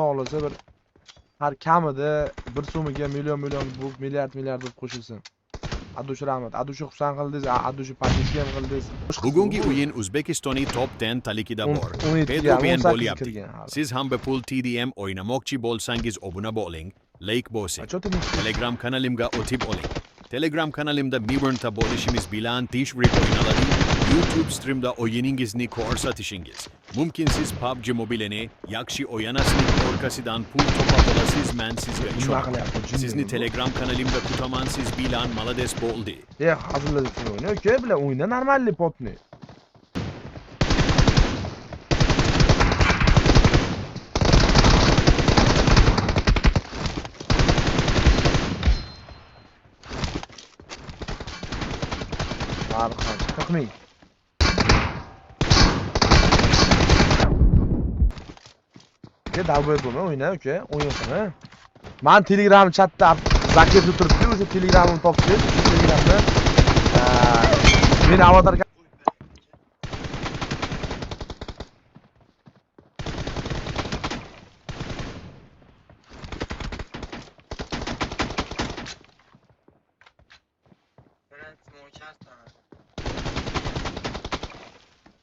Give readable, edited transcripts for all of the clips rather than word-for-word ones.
olsa bir har kamida bir so'miga million bu milliard deb qo'shilsin. Adush rahmat. Adush xursand qildingiz, Adush podpiska ham qildingiz. Bugungi o'yin O'zbekistonning top 10 taligida bor. Pedro Ben bo'lyapti. Siz ham bepul TDM o'ynamoqchi bo'lsangiz obuna bo'ling, like bosing. Telegram kanalimga o'tib oling. Telegram kanalimda Miwernta bo'lishimiz bilan tashrif o'yinalari, YouTube streamda o'yiningizni ko'rsatishingiz. Mumkin siz PUBG Mobile'ni yaxshi o'ynaslik orqasidan pul topib olasiz, men sizga ishonaman. Sizni Telegram kanalimda kutaman, siz bilan malades bo'ldi. Hazırladık şunu oyunu. Öyle bile oyna normalli potni. Harika. Takmayın. Dalboy bo'lma o'yna uka, o'ynasana. Men Telegram chatda zaketni turibdi, o'sha Telegramni topib, Telegramda meni avatarga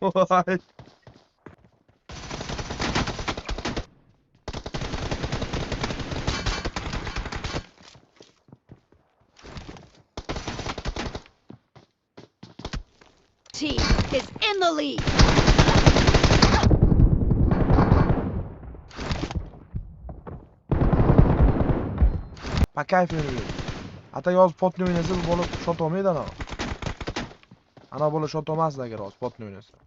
Voy. Team is in the lead. Pakayf o'ynaydi. Ata yoz potni o'ynasa bu bola shot olmaydi ana. Ana bola shot olmasdi agar yoz potni o'ynasa.